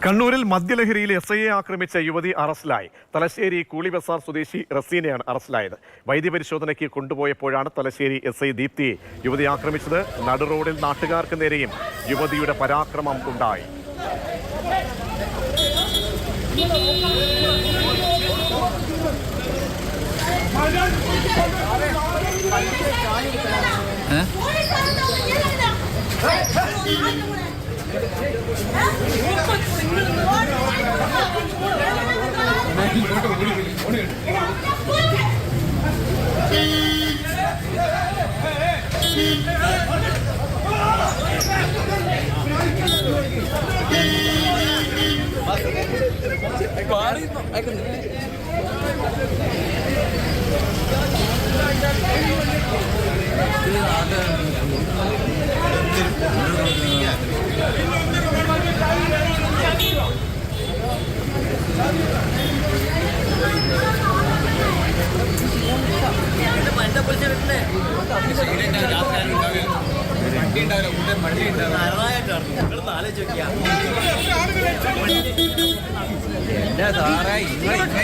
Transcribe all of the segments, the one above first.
കണ്ണൂരിൽ മദ്യലഹരിയിൽ എസ്ഐയെ ആക്രമിച്ച യുവതി അറസ്റ്റിലായി. തലശ്ശേരി കൂളിബസാർ സ്വദേശി റസീനയാണ് അറസ്റ്റിലായത്. വൈദ്യപരിശോധനയ്ക്ക് കൊണ്ടുപോയപ്പോഴാണ് തലശ്ശേരി എസ്ഐ ദീപ്തിയെ യുവതി ആക്രമിച്ചത്. നടുറോഡിൽ നാട്ടുകാർക്ക് നേരെയും യുവതിയുടെ പരാക്രമം ഉണ്ടായി.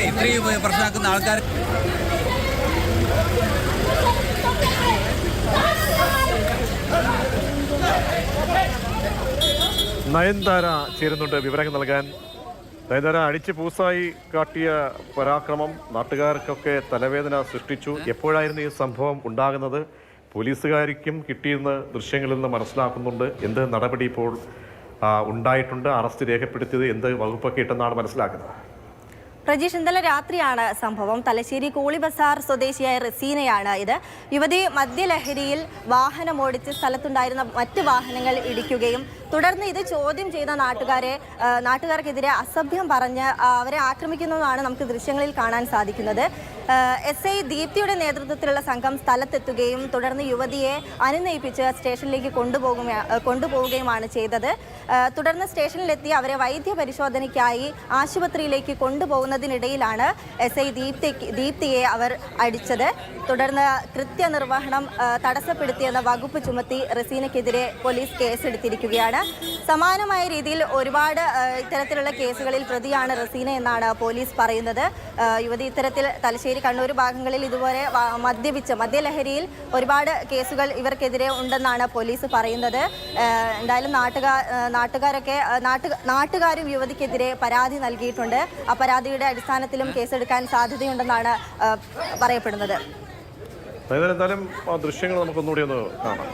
ഇത്രയും പ്രശ്നമാക്കുന്ന ആൾക്കാർ നയൻതാര ചേരുന്നുണ്ട് വിവരങ്ങൾ നൽകാൻ. നയൻതാര, അടിച്ച് പൂസായി കാട്ടിയ പരാക്രമം നാട്ടുകാർക്കൊക്കെ തലവേദന സൃഷ്ടിച്ചു. എപ്പോഴായിരുന്നു ഈ സംഭവം ഉണ്ടാകുന്നത്? പോലീസുകാർക്കും കിട്ടിയിരുന്ന ദൃശ്യങ്ങളിൽ നിന്ന് മനസ്സിലാക്കുന്നുണ്ട്. എന്ത് നടപടി ഇപ്പോൾ ഉണ്ടായിട്ടുണ്ട്? അറസ്റ്റ് രേഖപ്പെടുത്തിയത് എന്ത് വകുപ്പൊക്കെ ഇട്ടെന്നാണ് മനസ്സിലാക്കുന്നത്? പ്രജീഷ്, ഇന്നലെ രാത്രിയാണ് സംഭവം. തലശ്ശേരി കൂളിബസാർ സ്വദേശിയായ റസീനയാണ് ഇത്. യുവതി മദ്യലഹരിയിൽ വാഹനമോടിച്ച് സ്ഥലത്തുണ്ടായിരുന്ന മറ്റ് വാഹനങ്ങൾ ഇടിക്കുകയും തുടർന്ന് ഇത് ചോദ്യം ചെയ്ത നാട്ടുകാർക്കെതിരെ അസഭ്യം പറഞ്ഞ് അവരെ ആക്രമിക്കുന്നതാണ് നമുക്ക് ദൃശ്യങ്ങളിൽ കാണാൻ സാധിക്കുന്നത്. എസ്ഐ ദീപ്തിയുടെ നേതൃത്വത്തിലുള്ള സംഘം സ്ഥലത്തെത്തുകയും തുടർന്ന് യുവതിയെ അനുനയിപ്പിച്ച് സ്റ്റേഷനിലേക്ക് കൊണ്ടുപോവുകയുമാണ് ചെയ്തത്. തുടർന്ന് സ്റ്റേഷനിലെത്തി അവരെ വൈദ്യപരിശോധനയ്ക്കായി ആശുപത്രിയിലേക്ക് കൊണ്ടുപോകുന്നതിനിടയിലാണ് എസ്ഐ ദീപ്തിയെ അവർ അടിച്ചത്. തുടർന്ന് കൃത്യനിർവഹണം തടസ്സപ്പെടുത്തിയെന്ന വകുപ്പ് ചുമത്തി റസീനയ്ക്കെതിരെ പോലീസ് കേസെടുത്തിരിക്കുകയാണ്. സമാനമായ രീതിയിൽ ഒരുപാട് ഇത്തരത്തിലുള്ള കേസുകളിൽ പ്രതിയാണ് റസീന എന്നാണ് പോലീസ് പറയുന്നത്. യുവതി ഇത്തരത്തിൽ തലശ്ശേരി, കണ്ണൂർ ഭാഗങ്ങളിൽ ഇതുപോലെ മദ്യലഹരിയിൽ ഒരുപാട് കേസുകൾ ഇവർക്കെതിരെ ഉണ്ടെന്നാണ് പോലീസ് പറയുന്നത്. എന്തായാലും നാട്ടുകാരും യുവതിക്കെതിരെ പരാതി നൽകിയിട്ടുണ്ട്. ആ പരാതിയുടെ അടിസ്ഥാനത്തിലും കേസെടുക്കാൻ സാധ്യതയുണ്ടെന്നാണ് പറയപ്പെടുന്നത്. എന്തായാലും ആ ദൃശ്യങ്ങൾ നമുക്കൊന്നുകൂടി ഒന്ന് കാണാം.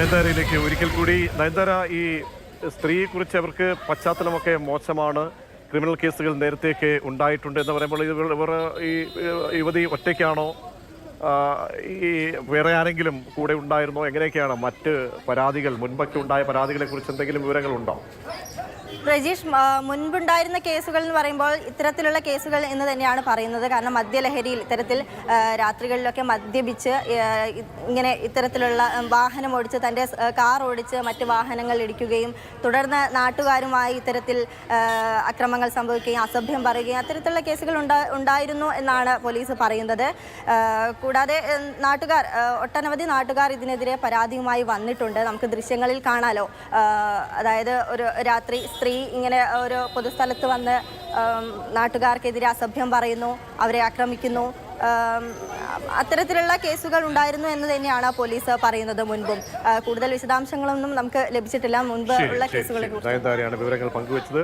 നയൻതാരയിലേക്ക് ഒരിക്കൽ കൂടി. നയൻതാര, ഈ സ്ത്രീയെക്കുറിച്ച് അവർക്ക് പശ്ചാത്തലമൊക്കെ മോശമാണ്, ക്രിമിനൽ കേസുകൾ നേരത്തെയൊക്കെ ഉണ്ടായിട്ടുണ്ട് എന്ന് പറയുമ്പോൾ ഇവർ ഈ യുവതി ഒറ്റയ്ക്കാണോ, ഈ വേറെ ആരെങ്കിലും കൂടെ ഉണ്ടായിരുന്നോ? എങ്ങനെയൊക്കെയാണ് മറ്റ് പരാതികൾ, മുൻപൊക്കെ ഉണ്ടായ പരാതികളെ കുറിച്ച് എന്തെങ്കിലും വിവരങ്ങളുണ്ടോ? പ്രജീഷ്, മുൻപുണ്ടായിരുന്ന കേസുകൾ എന്ന് പറയുമ്പോൾ ഇത്തരത്തിലുള്ള കേസുകൾ എന്ന് തന്നെയാണ് പറയുന്നത്. കാരണം മദ്യലഹരിയിൽ ഇത്തരത്തിൽ രാത്രികളിലൊക്കെ മദ്യപിച്ച് ഇങ്ങനെ ഇത്തരത്തിലുള്ള വാഹനം ഓടിച്ച്, തൻ്റെ കാർ ഓടിച്ച് മറ്റ് വാഹനങ്ങൾ ഇടിക്കുകയും തുടർന്ന് നാട്ടുകാരുമായി ഇത്തരത്തിൽ അക്രമങ്ങൾ സംഭവിക്കുകയും അസഭ്യം പറയുകയും അത്തരത്തിലുള്ള കേസുകൾ ഉണ്ടായിരുന്നു എന്നാണ് പോലീസ് പറയുന്നത്. കൂടാതെ ഒട്ടനവധി നാട്ടുകാർ ഇതിനെതിരെ പരാതിയുമായി വന്നിട്ടുണ്ട്. നമുക്ക് ദൃശ്യങ്ങളിൽ കാണാലോ. അതായത് ഒരു രാത്രി സ്ത്രീ ഇങ്ങനെ ഒരു പൊതുസ്ഥലത്ത് വന്ന് നാട്ടുകാർക്കെതിരെ അസഭ്യം പറയുന്നു, അവരെ ആക്രമിക്കുന്നു. അത്തരത്തിലുള്ള കേസുകൾ ഉണ്ടായിരുന്നു എന്ന് തന്നെയാണ് പോലീസ് പറയുന്നത് മുൻപും. കൂടുതൽ വിശദാംശങ്ങളൊന്നും നമുക്ക് ലഭിച്ചിട്ടില്ല മുൻപ് ഉള്ള കേസുകളെ കുറിച്ച്. നയൻതാരയാണ് വിവരങ്ങൾ പങ്കുവച്ചത്.